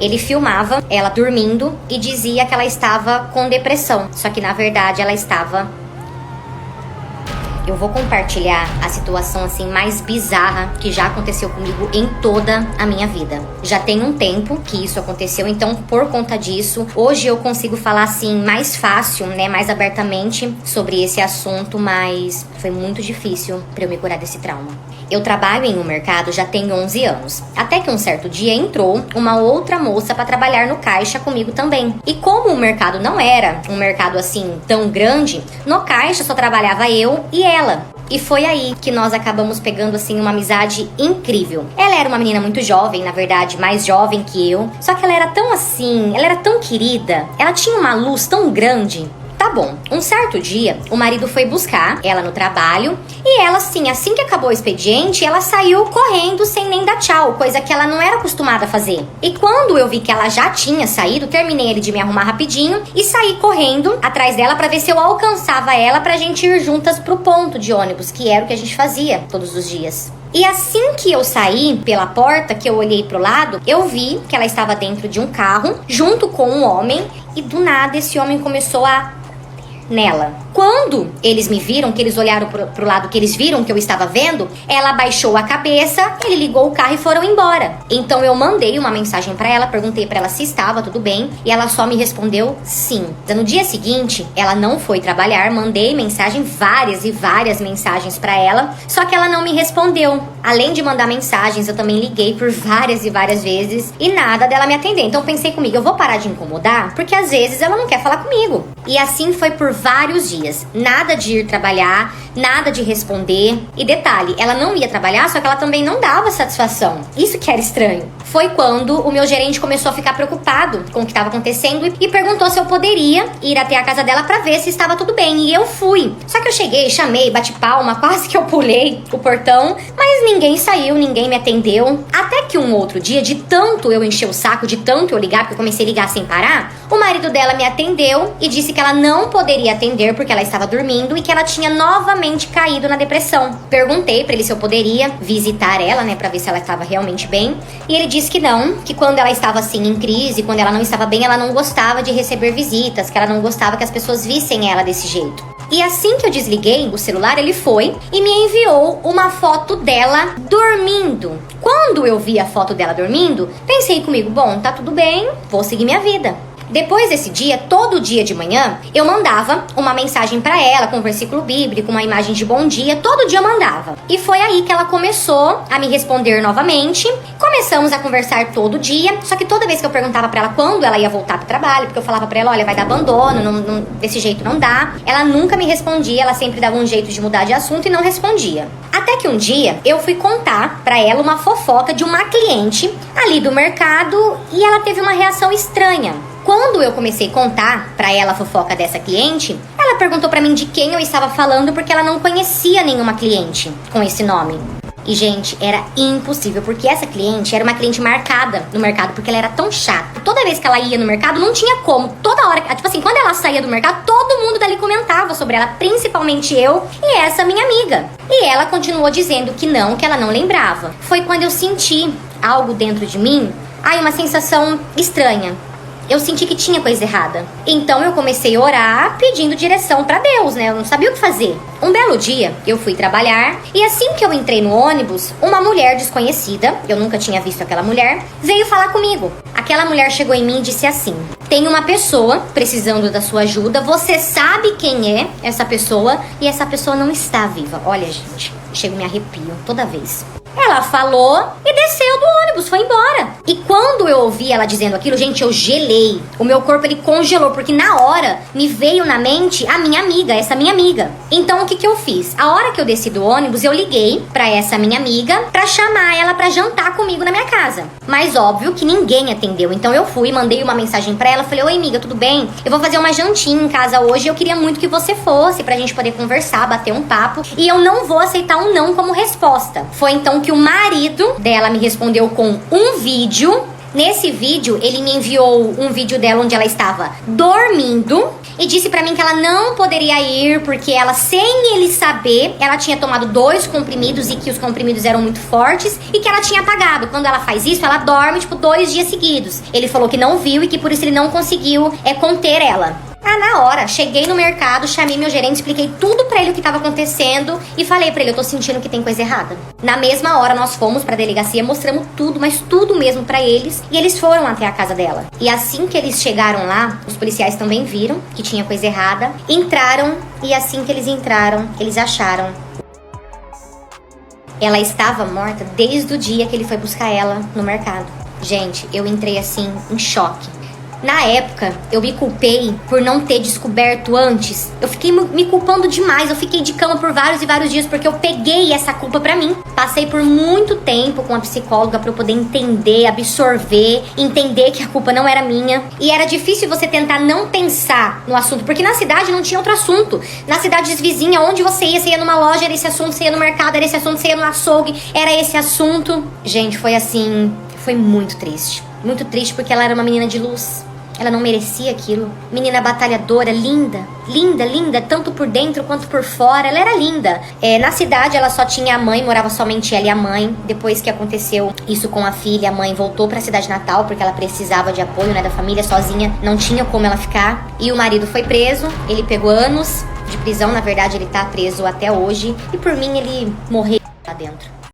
Ele filmava ela dormindo e dizia que ela estava com depressão. Só que na verdade ela estava... Eu vou compartilhar a situação assim mais bizarra que já aconteceu comigo em toda a minha vida. Já tem um tempo que isso aconteceu, então por conta disso, hoje eu consigo falar assim mais fácil, né, mais abertamente sobre esse assunto, mas foi muito difícil para eu me curar desse trauma. Eu trabalho em um mercado já tem 11 anos. Até que um certo dia entrou uma outra moça para trabalhar no caixa comigo também. E como o mercado não era um mercado assim tão grande, no caixa só trabalhava eu e ela. E foi aí que nós acabamos pegando assim uma amizade incrível. Ela era uma menina muito jovem, na verdade, mais jovem que eu. Só que ela era tão assim, ela era tão querida, ela tinha uma luz tão grande. Tá bom, um certo dia, o marido foi buscar ela no trabalho e ela, assim que acabou o expediente, ela saiu correndo sem nem dar tchau, coisa que ela não era acostumada a fazer. E quando eu vi que ela já tinha saído, terminei ele de me arrumar rapidinho e saí correndo atrás dela pra ver se eu alcançava ela pra gente ir juntas pro ponto de ônibus, que era o que a gente fazia todos os dias. E assim que eu saí pela porta, que eu olhei pro lado, eu vi que ela estava dentro de um carro, junto com um homem, e do nada esse homem começou a nela. Quando eles me viram, que eles olharam pro lado, que eles viram que eu estava vendo, ela abaixou a cabeça, ele ligou o carro e foram embora. Então eu mandei uma mensagem pra ela, perguntei pra ela se estava tudo bem, e ela só me respondeu sim. No dia seguinte, ela não foi trabalhar, mandei mensagem, várias e várias mensagens pra ela, só que ela não me respondeu. Além de mandar mensagens, eu também liguei por várias e várias vezes e nada dela me atender. Então pensei comigo, eu vou parar de incomodar, porque às vezes ela não quer falar comigo. E assim foi por vários dias. Nada de ir trabalhar, nada de responder. E detalhe, ela não ia trabalhar, só que ela também não dava satisfação. Isso que era estranho. Foi quando o meu gerente começou a ficar preocupado com o que estava acontecendo e perguntou se eu poderia ir até a casa dela pra ver se estava tudo bem. E eu fui. Só que eu cheguei, chamei, bati palma, quase que eu pulei o portão, mas ninguém saiu, ninguém me atendeu. Até que um outro dia, de tanto eu encher o saco, de tanto eu ligar, porque eu comecei a ligar sem parar, o marido dela me atendeu e disse que ela não poderia atender porque ela estava dormindo e que ela tinha novamente caído na depressão. Perguntei pra ele se eu poderia visitar ela, né, pra ver se ela estava realmente bem. E ele disse que não, que quando ela estava assim em crise, quando ela não estava bem, ela não gostava de receber visitas, que ela não gostava que as pessoas vissem ela desse jeito. E assim que eu desliguei o celular, ele foi e me enviou uma foto dela dormindo. Quando eu vi a foto dela dormindo, pensei comigo, bom, tá tudo bem, vou seguir minha vida. Depois desse dia, todo dia de manhã, eu mandava uma mensagem pra ela com um versículo bíblico, uma imagem de bom dia, todo dia eu mandava. E foi aí que ela começou a me responder novamente. Começamos a conversar todo dia, só que toda vez que eu perguntava pra ela quando ela ia voltar pro trabalho, porque eu falava pra ela, olha, vai dar abandono, desse jeito não dá. Ela nunca me respondia, ela sempre dava um jeito de mudar de assunto e não respondia. Até que um dia, eu fui contar pra ela uma fofoca de uma cliente ali do mercado e ela teve uma reação estranha. Quando eu comecei a contar pra ela a fofoca dessa cliente, ela perguntou pra mim de quem eu estava falando porque ela não conhecia nenhuma cliente com esse nome. E, gente, era impossível, porque essa cliente era uma cliente marcada no mercado, porque ela era tão chata. Toda vez que ela ia no mercado, não tinha como. Toda hora, tipo assim, quando ela saía do mercado, todo mundo dali comentava sobre ela, principalmente eu e essa minha amiga. E ela continuou dizendo que ela não lembrava. Foi quando eu senti algo dentro de mim, uma sensação estranha. Eu senti que tinha coisa errada. Então eu comecei a orar pedindo direção pra Deus, né? Eu não sabia o que fazer. Um belo dia, eu fui trabalhar e assim que eu entrei no ônibus, uma mulher desconhecida, eu nunca tinha visto aquela mulher, veio falar comigo. Aquela mulher chegou em mim e disse assim: tem uma pessoa precisando da sua ajuda, você sabe quem é essa pessoa e essa pessoa não está viva. Olha, gente, chego me arrepio toda vez. Ela falou e desceu do ônibus, foi embora. E quando eu ouvi ela dizendo aquilo, gente, eu gelei. O meu corpo, ele congelou, porque na hora me veio na mente a minha amiga, essa minha amiga. Então, o que eu fiz? A hora que eu desci do ônibus, eu liguei pra essa minha amiga pra chamar ela pra jantar comigo na minha casa. Mas óbvio que ninguém atendeu. Então eu fui, mandei uma mensagem pra ela, falei: oi, amiga, tudo bem? Eu vou fazer uma jantinha em casa hoje, eu queria muito que você fosse pra gente poder conversar, bater um papo. E eu não vou aceitar um não como resposta. Foi então que o marido dela me respondeu com um vídeo. Nesse vídeo, ele me enviou um vídeo dela onde ela estava dormindo e disse pra mim que ela não poderia ir porque ela, sem ele saber, ela tinha tomado 2 comprimidos e que os comprimidos eram muito fortes e que ela tinha apagado. Quando ela faz isso, ela dorme, tipo, 2 dias seguidos. Ele falou que não viu e que por isso ele não conseguiu conter ela. Na hora, cheguei no mercado, chamei meu gerente, expliquei tudo pra ele o que tava acontecendo e falei pra ele, eu tô sentindo que tem coisa errada. Na mesma hora, nós fomos pra delegacia, mostramos tudo, mas tudo mesmo pra eles, e eles foram até a casa dela. E assim que eles chegaram lá, os policiais também viram que tinha coisa errada, entraram, e assim que eles entraram, eles acharam. Ela estava morta desde o dia que ele foi buscar ela no mercado. Gente, eu entrei assim, em choque. Na época, eu me culpei por não ter descoberto antes. Eu fiquei me culpando demais. Eu fiquei de cama por vários e vários dias porque eu peguei essa culpa pra mim. Passei por muito tempo com a psicóloga pra eu poder entender, absorver, entender que a culpa não era minha. E era difícil você tentar não pensar no assunto, porque na cidade não tinha outro assunto. Na cidade vizinha, onde você ia numa loja, era esse assunto, você ia no mercado, era esse assunto, você ia no açougue, era esse assunto. Gente, foi assim, foi muito triste. Muito triste porque ela era uma menina de luz. Ela não merecia aquilo. Menina batalhadora, linda. Linda, linda, tanto por dentro quanto por fora. Ela era linda. Na cidade ela só tinha a mãe, morava somente ela e a mãe. Depois que aconteceu isso com a filha, a mãe voltou pra cidade natal porque ela precisava de apoio, né, da família, sozinha. Não tinha como ela ficar. E o marido foi preso. Ele pegou anos de prisão. Na verdade, ele tá preso até hoje. E por mim, ele morreu lá dentro.